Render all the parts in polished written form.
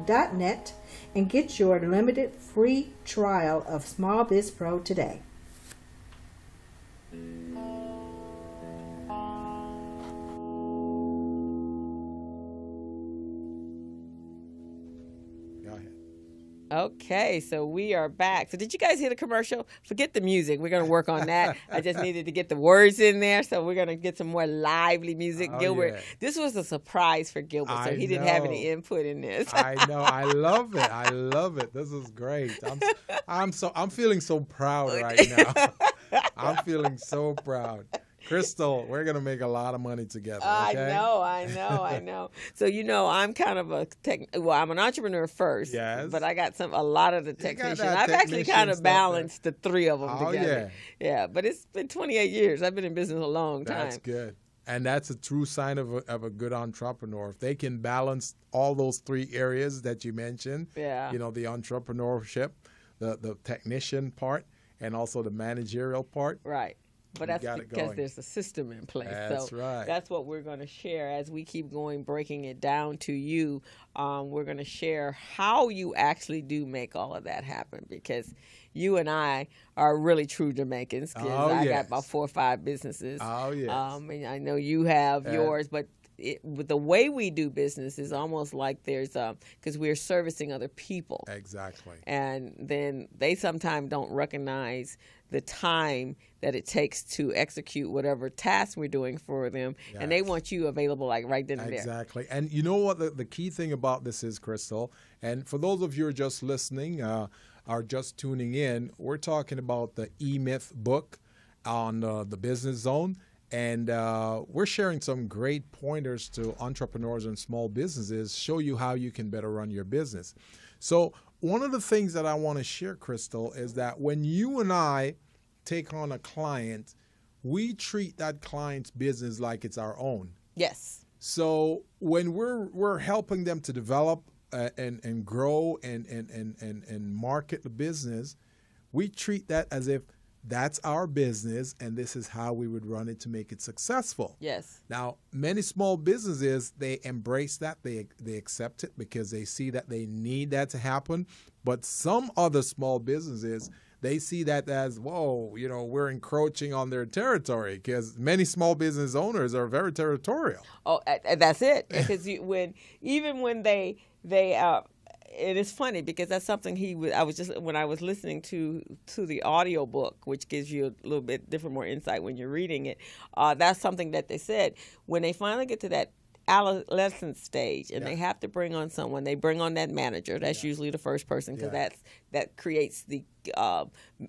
smallbizpro.net and get your limited free trial of SmallBizPro today. Okay, so we are back. So did you guys hear the commercial? Forget the music. We're going to work on that. I just needed to get the words in there, so we're going to get some more lively music. Oh, Gilbert, yeah. This was a surprise for Gilbert, so he didn't have any input in this. I know. I love it. I love it. This is great. I'm feeling so proud right now. I'm feeling so proud. Crystal, we're going to make a lot of money together. Okay? I know. So, I'm kind of I'm an entrepreneur first. Yes. But I got a lot of the technicians. I've actually kind of balanced the three of them together. Yeah, but it's been 28 years. I've been in business a long time. That's good. And that's a true sign of a good entrepreneur. If they can balance all those three areas that you mentioned, the entrepreneurship, the technician part, and also the managerial part. Right. But that's because there's a system in place. That's right. That's what we're going to share as we keep going, breaking it down to you. We're going to share how you actually do make all of that happen, because you and I are really true Jamaicans. I got about 4 or 5 businesses. Oh, yes. And I know you have yours, but with the way we do business is almost like there's because we're servicing other people. Exactly. And then they sometimes don't recognize the time that it takes to execute whatever task we're doing for them. Yes. And they want you available like right then and there. Exactly. And you know what the key thing about this is, Crystal, and for those of you who are just listening or just tuning in, we're talking about the E-Myth book on the Business Zone. And we're sharing some great pointers to entrepreneurs and small businesses, show you how you can better run your business. So one of the things that I want to share, Crystal, is that when you and I take on a client, we treat that client's business like it's our own. Yes. So when we're helping them to develop and grow and market the business, we treat that as if that's our business, and this is how we would run it to make it successful. Yes. Now, many small businesses, they embrace that. They accept it because they see that they need that to happen. But some other small businesses, they see that as, whoa, we're encroaching on their territory, because many small business owners are very territorial. Oh, that's it. Because when they it is funny because that's something when I was listening to the audio book, which gives you a little bit different, more insight when you're reading it. That's something that they said when they finally get to that adolescent stage and they have to bring on someone. They bring on that manager. That's usually the first person, because that creates the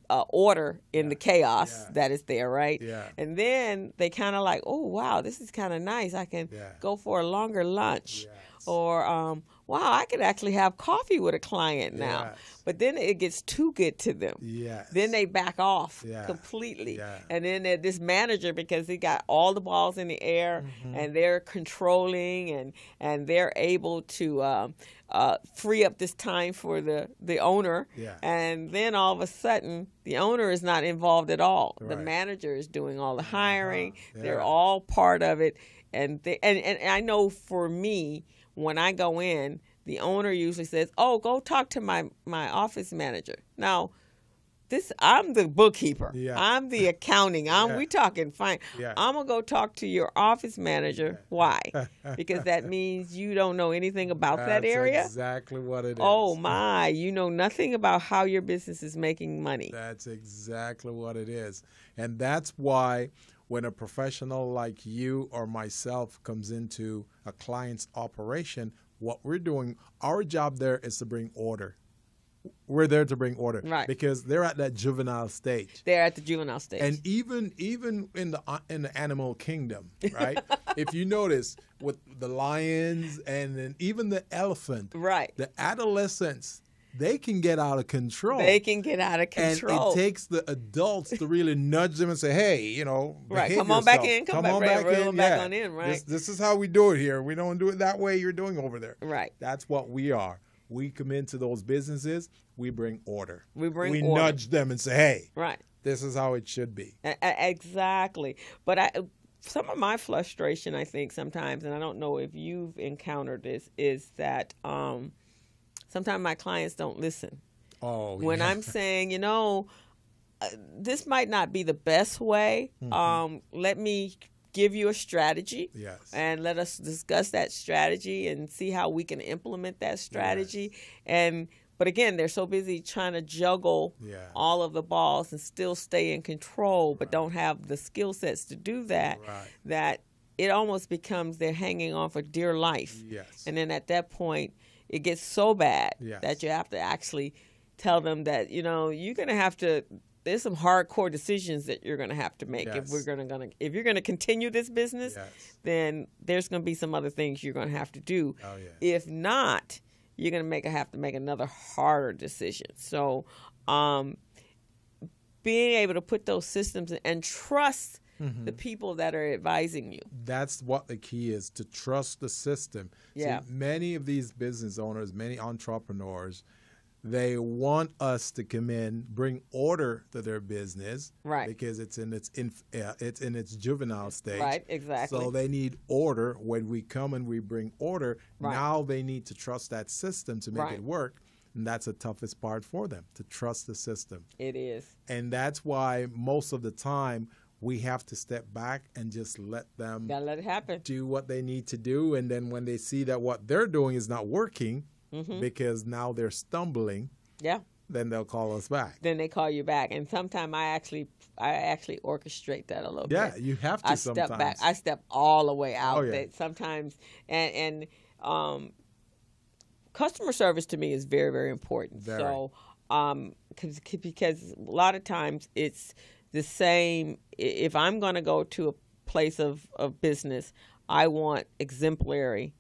order in the chaos that is there, right? Yeah. And then they kind of like, oh wow, this is kind of nice. I can go for a longer lunch, or wow, I could actually have coffee with a client now. Yes. But then it gets too good to them. Yes. Then they back off completely. Yeah. And then this manager, because he got all the balls in the air, and they're controlling and they're able to free up this time for the owner. Yeah. And then all of a sudden, the owner is not involved at all. Right. The manager is doing all the hiring. They're all part of it. And I know for me, when I go in, the owner usually says, "Oh, go talk to my office manager." Now, I'm the bookkeeper. Yeah. I'm the accounting. We talking fine. Yeah. I'm gonna go talk to your office manager. Why? Because that means you don't know anything about that area. That's exactly what it is. Oh my, you know nothing about how your business is making money. That's exactly what it is, and that's why, when a professional like you or myself comes into a client's operation, what we're doing, our job there is to bring order. We're there to bring order, right? Because they're at that juvenile stage. They're at the juvenile stage, and even in the animal kingdom, right? If you notice with the lions and then even the elephant, right? The adolescents, they can get out of control. They can get out of control. And it takes the adults to really nudge them and say, hey, right, come on yourself. Back in. Come on back in. Back on in, right? This is how we do it here. We don't do it that way you're doing over there. Right. That's what we are. We come into those businesses, we bring order. We order. Nudge them and say, hey, right, this is how it should be. Exactly. But some of my frustration, I think, sometimes, and I don't know if you've encountered this, is that sometimes my clients don't listen. Oh, When yeah. I'm saying, this might not be the best way. Let me give you a strategy. Yes. And let us discuss that strategy and see how we can implement that strategy. Yes. But again, they're so busy trying to juggle all of the balls and still stay in control, but don't have the skill sets to do that, that it almost becomes they're hanging on for dear life. Yes. And then at that point, it gets so bad that you have to actually tell them that, you're going to have to, there's some hardcore decisions that you're going to have to make. If if you're going to continue this business, then there's going to be some other things you're going to have to do. Oh, yeah. If not, you're going to have to make another harder decision. So being able to put those systems in and trust the people that are advising you. That's what the key is, to trust the system. Yeah. See, many of these business owners, many entrepreneurs, they want us to come in, bring order to their business, because it's in its juvenile stage. Right, exactly. So they need order. When we come and we bring order, now they need to trust that system to make it work. And that's the toughest part for them, to trust the system. It is. And that's why most of the time we have to step back and just let them let it happen. Do what they need to do. And then when they see that what they're doing is not working, because now they're stumbling, then they'll call us back. Then they call you back. And sometimes I actually orchestrate that a little bit. Yeah, you have to sometimes. Step back. I step all the way out. Oh, yeah. Sometimes, and customer service to me is very, very important. Very. So, because a lot of times it's the same. If I'm going to go to a place of business, I want exemplary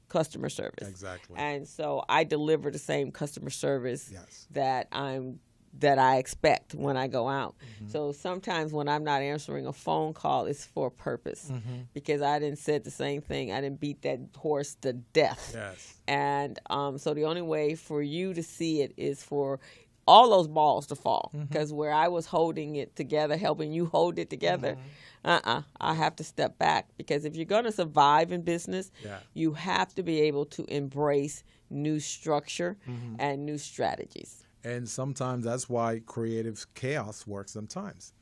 customer service. Exactly. And so I deliver the same customer service that I expect when I go out. So sometimes when I'm not answering a phone call, it's for a purpose, because I didn't said the same thing. I didn't beat that horse to death. Yes. And so the only way for you to see it is for all those balls to fall, because where I was holding it together, helping you hold it together, I have to step back, because if you're going to survive in business, you have to be able to embrace new structure and new strategies. And sometimes that's why creative chaos works sometimes.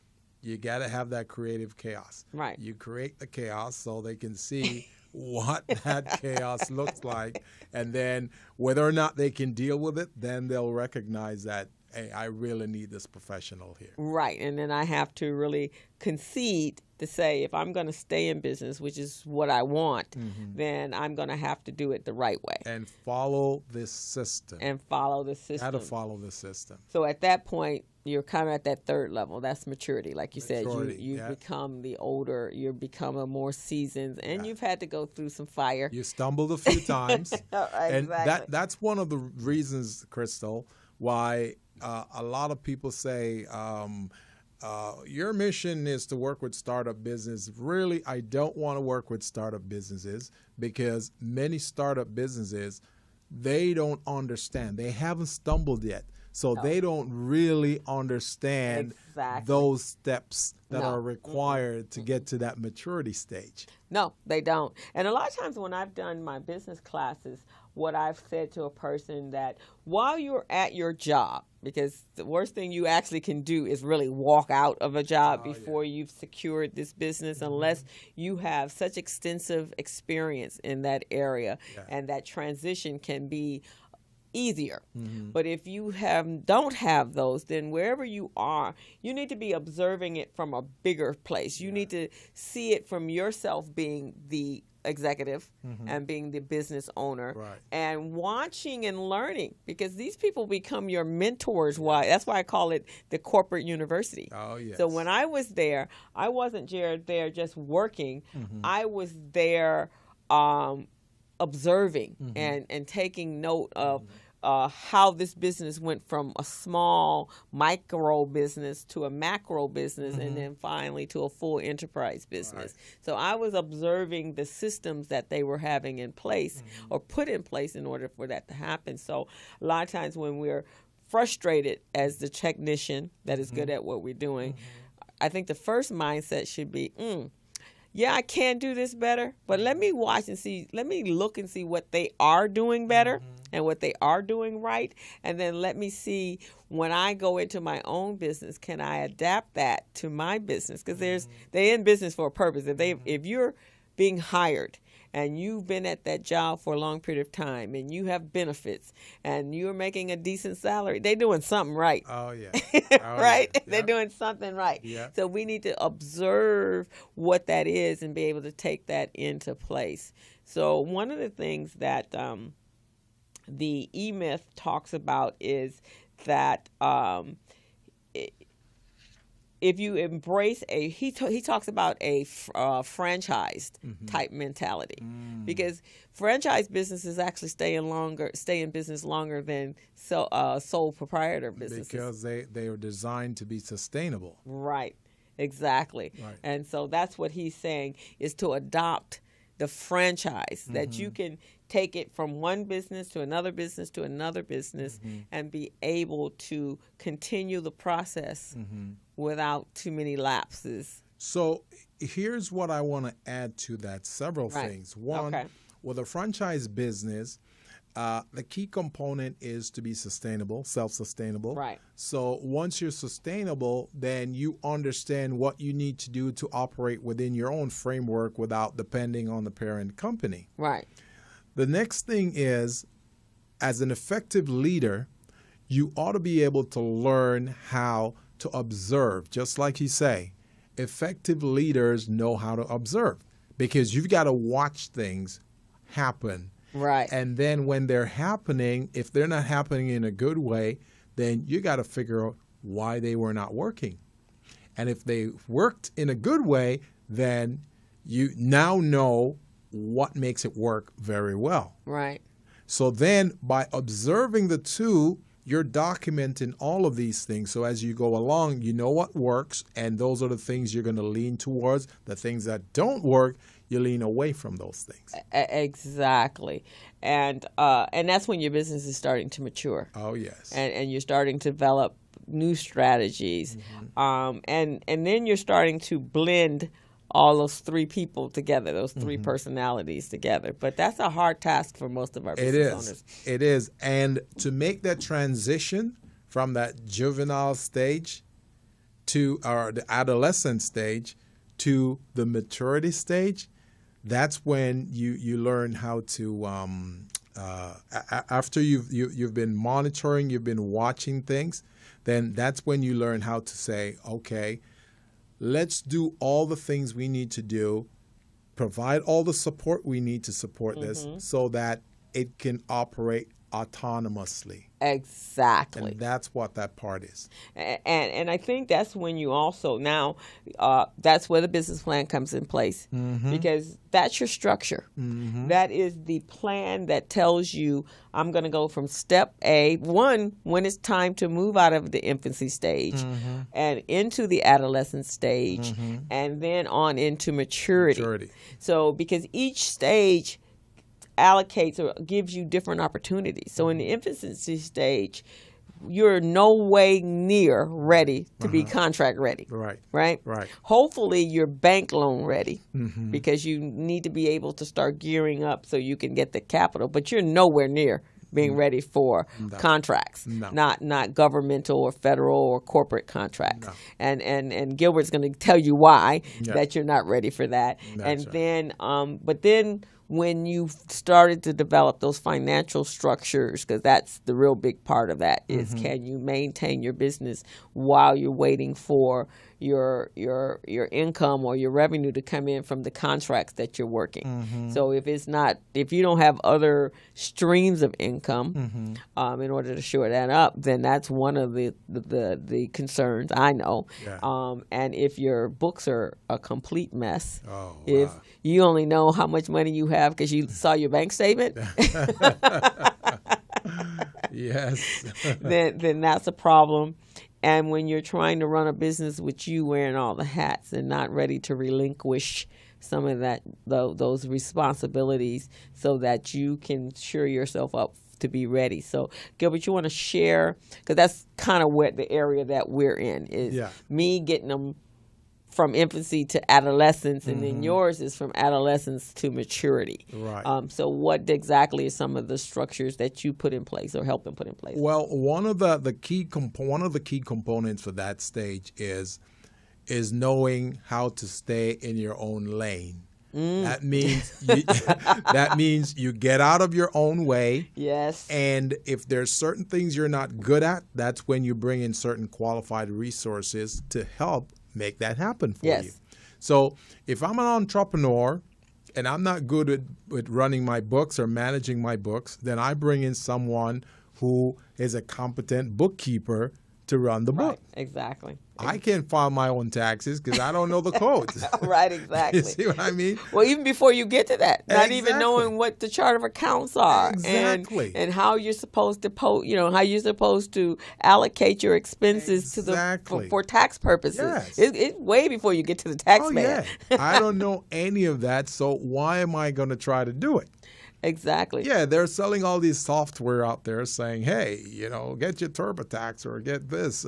You got to have that creative chaos. Right. You create the chaos so they can see what that chaos looks like. And then whether or not they can deal with it, then they'll recognize that, hey, I really need this professional here. Right. And then I have to really concede to say, if I'm going to stay in business, which is what I want, then I'm going to have to do it the right way. And follow this system. Got to follow the system. So at that point, you're kind of at that third level. That's maturity. Like you said, you've become the older, you've become a more seasoned, and you've had to go through some fire. You stumbled a few times. Exactly. And that's one of the reasons, Crystal, why a lot of people say, your mission is to work with startup business. Really, I don't want to work with startup businesses, because many startup businesses, they don't understand. They haven't stumbled yet. So they don't really understand those steps that are required to get to that maturity stage. No, they don't. And a lot of times when I've done my business classes, what I've said to a person that while you're at your job, because the worst thing you actually can do is really walk out of a job before you've secured this business, unless you have such extensive experience in that area, and that transition can be easier. But if you don't have those, then wherever you are, you need to be observing it from a bigger place. You need to see it from yourself being the executive and being the business owner, and watching and learning, because these people become your mentors. That's why I call it the corporate university. Oh, yes. So when I was there, I wasn't there just working. I was there observing and taking note of how this business went from a small micro business to a macro business, and then finally to a full enterprise business. So I was observing the systems that they were having in place or put in place in order for that to happen. So a lot of times when we're frustrated as the technician that is good at what we're doing, I think the first mindset should be, yeah, I can do this better, but let me watch and see, let me look and see what they are doing better and what they are doing right. And then let me see when I go into my own business, can I adapt that to my business? Because they're in business for a purpose. If you're being hired and you've been at that job for a long period of time and you have benefits and you're making a decent salary, they're doing something right. Oh, yeah. Right? Yeah. They're doing something right. Yeah. So we need to observe what that is and be able to take that into place. So one of the things that the E-Myth talks about is that if you embrace he talks about a franchised type mentality, because franchise businesses actually stay in business longer than sole proprietor businesses, because they are designed to be sustainable. Right, exactly. Right. And so that's what he's saying, is to adopt the franchise, that you can take it from one business to another business to another business and be able to continue the process without too many lapses. So here's what I want to add to that. Several things. One, with a franchise business, the key component is to be sustainable, self-sustainable. Right. So once you're sustainable, then you understand what you need to do to operate within your own framework without depending on the parent company. Right. The next thing is, as an effective leader, you ought to be able to learn how to observe. Just like you say, effective leaders know how to observe, because you've got to watch things happen. Right. And then when they're happening, if they're not happening in a good way, then you got to figure out why they were not working. And if they worked in a good way, then you now know what makes it work very well. Right. So then by observing the two, you're documenting all of these things. So as you go along, you know what works, and those are the things you're going to lean towards. The things that don't work, you lean away from those things. Exactly. And that's when your business is starting to mature. Oh, yes. And you're starting to develop new strategies. And then you're starting to blend all those three people together, those three personalities together. But that's a hard task for most of our business owners. It is. And to make that transition from that juvenile stage to the adolescent stage to the maturity stage, that's when you learn how to, after you've been monitoring, you've been watching things, then that's when you learn how to say, okay, let's do all the things we need to do, provide all the support we need to support this so that it can operate autonomously. Exactly. And that's what that part is. And I think that's when you also, now, that's where the business plan comes in place, because that's your structure. That is the plan that tells you, I'm going to go from step A, one, when it's time to move out of the infancy stage and into the adolescent stage, and then on into maturity. So because each stage allocates or gives you different opportunities. So in the infancy stage, you're no way near ready to be contract ready. Right. Hopefully you're bank loan ready, because you need to be able to start gearing up so you can get the capital, but you're nowhere near being ready for contracts, not governmental or federal or corporate contracts. And Gilbert's going to tell you why that you're not ready for that. Then, but then when you started to develop those financial structures, because that's the real big part of that, is can you maintain your business while you're waiting for your income or your revenue to come in from the contracts that you're working. So if you don't have other streams of income in order to shore that up, then that's one of the concerns I know. And if your books are a complete mess, if you only know how much money you have because you saw your bank statement, then that's a problem. And when you're trying to run a business with you wearing all the hats and not ready to relinquish some of those responsibilities so that you can shore yourself up to be ready. So, Gilbert, you want to share, because that's kind of where the area that we're in is me getting them from infancy to adolescence, and then yours is from adolescence to maturity. Right. So what exactly are some of the structures that you put in place or help them put in place? Well, one of the key components for that stage is knowing how to stay in your own lane. That means you get out of your own way. Yes. And if there's certain things you're not good at, that's when you bring in certain qualified resources to help make that happen for you. So if I'm an entrepreneur and I'm not good with running my books or managing my books, then I bring in someone who is a competent bookkeeper to run the book. Exactly. I can't file my own taxes because I don't know the codes. Right, exactly. You see what I mean? Well, even before you get to that, not even knowing what the chart of accounts are, exactly, and how you're supposed to how you're supposed to allocate your expenses to for tax purposes. Yes. It's way before you get to the tax man. Yeah. I don't know any of that, so why am I going to try to do it? Exactly. Yeah, they're selling all these software out there saying, hey, get your TurboTax or get this,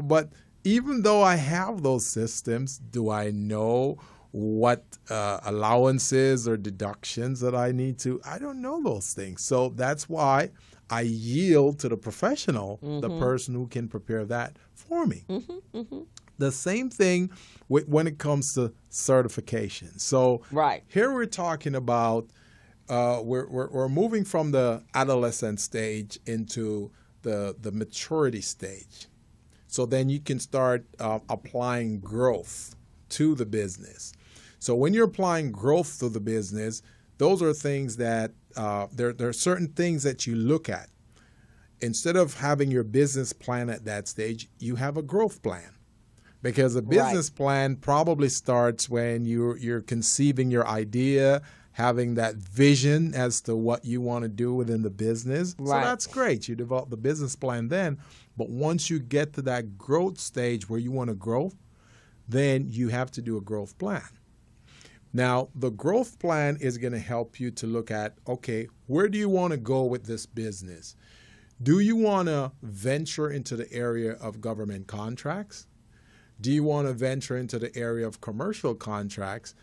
but even though I have those systems, do I know what allowances or deductions that I need to? I don't know those things. So that's why I yield to the professional, the person who can prepare that for me. The same thing when it comes to certification. So here we're talking about we're moving from the adolescent stage into the maturity stage. So then you can start applying growth to the business. So when you're applying growth to the business, those are things that there are certain things that you look at. Instead of having your business plan at that stage, you have a growth plan. Because a business plan probably starts when you're conceiving your idea, having that vision as to what you want to do within the business. So that's great. You develop the business plan then. But once you get to that growth stage where you want to grow, then you have to do a growth plan. Now, the growth plan is going to help you to look at, okay, where do you want to go with this business? Do you want to venture into the area of government contracts? Do you want to venture into the area of commercial contracts?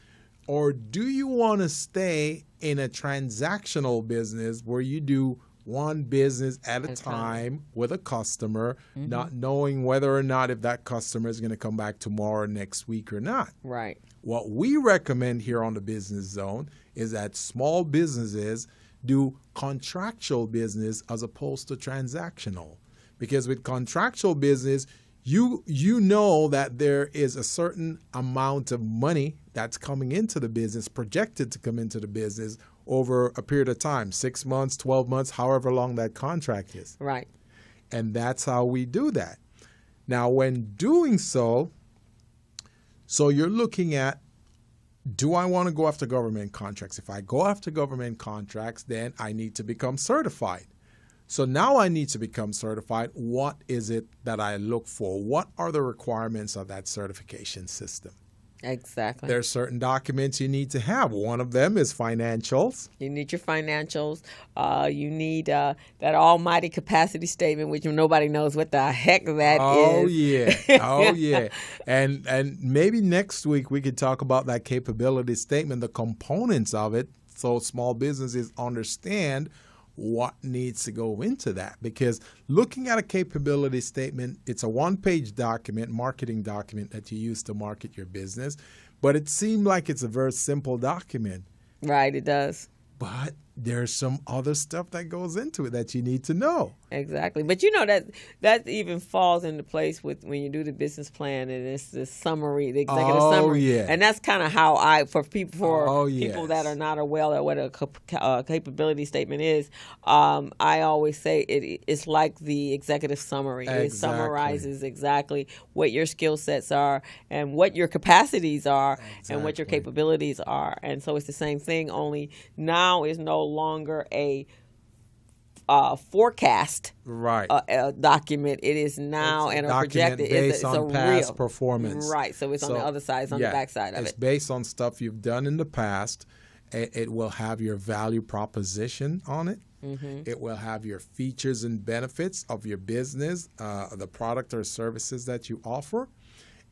Or do you want to stay in a transactional business where you do one business at a time with a customer, not knowing whether or not if that customer is going to come back tomorrow or next week or not? Right. What we recommend here on the Business Zone is that small businesses do contractual business as opposed to transactional. Because with contractual business, you know that there is a certain amount of money that's coming into the business, projected to come into the business over a period of time, 6 months, 12 months, however long that contract is. Right. And that's how we do that. Now, when doing so you're looking at, do I want to go after government contracts? If I go after government contracts, then I need to become certified. So now I need to become certified. What is it that I look for? What are the requirements of that certification system? Exactly. There are certain documents you need to have. One of them is financials. You need your financials. You need that almighty capacity statement, which nobody knows what the heck that is. Yeah. Oh, yeah. And maybe next week we could talk about that capability statement, the components of it, so small businesses understand what needs to go into that. Because looking at a capability statement, it's a one-page document, marketing document that you use to market your business, but it seemed like it's a very simple document. Right, it does. But there's some other stuff that goes into it that you need to know. Exactly. But that even falls into place with when you do the business plan, and it's the summary, the executive summary. Yeah. And that's kind of how people that are not aware of what a capability statement is, I always say it's like the executive summary. Exactly. It summarizes exactly what your skill sets are and what your capacities are and what your capabilities are. And so it's the same thing, only now is no longer a forecast document. It is now and a projected. Based on past real performance. Right. So it's on the other side, it's on the backside of it. It's based on stuff you've done in the past. It will have your value proposition on it. It will have your features and benefits of your business, the product or services that you offer.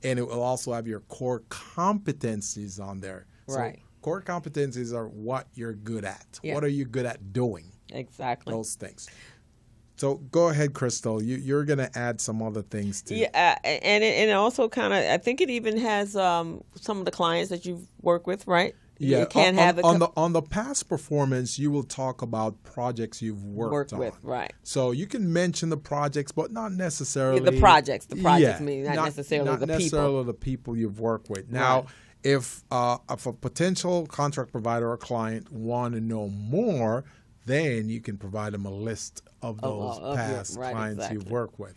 and it will also have your core competencies on there. Right. So core competencies are what you're good at. Yeah. What are you good at doing? Exactly. Those things. So go ahead, Crystal. You're going to add some other things too. Yeah, and it also kind of, I think it even has some of the clients that you've worked with, right? Yeah, you can't have on the past performance, you will talk about projects you've worked on. With, right? So you can mention the projects, but not necessarily the projects. The projects yeah, mean not necessarily not the necessarily people. the people you've worked with. Now, Right. if a potential contract provider or client want to know more, then you can provide them a list of those past clients you've worked with.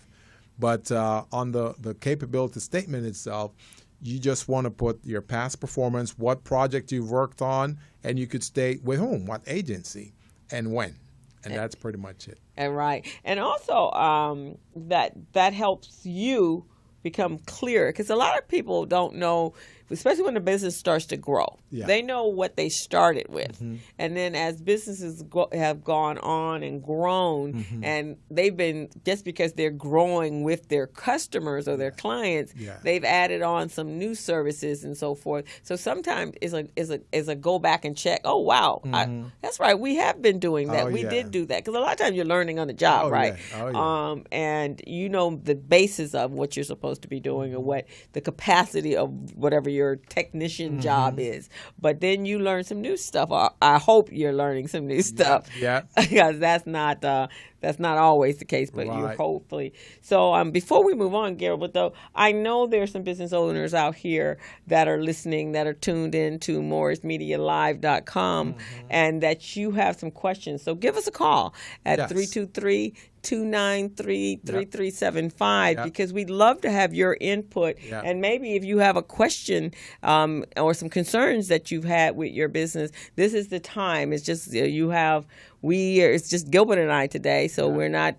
But on the capability statement itself, you just want to put your past performance, what project you've worked on, and you could state with whom, what agency, and when. And that's pretty much it. And right. And also that helps you become clearer, because a lot of people don't know, especially when the business starts to grow. Yeah. They know what they started with. And then as businesses have gone on and grown, and they've been, just because they're growing with their customers or their clients, they've added on some new services and so forth. So sometimes it's a go back and check. Oh, wow. That's right. We have been doing that. We did do that. Because a lot of times you're learning on the job, right? Yeah. Oh, yeah. And you know the basis of what you're supposed to be doing or what the capacity of whatever your technician job is. But then you learn some new stuff. I hope you're learning some new stuff. Yeah. Because that's not always the case, but you hopefully. So before we move on, Garrett, though, I know there's some business owners out here that are listening, that are tuned in to morrismedialive.com, and that you have some questions. So give us a call at 323-293-3375 because we'd love to have your input. And maybe if you have a question or some concerns that you've had with your business, this is the time. It's just it's just Gilbert and I today, so we're not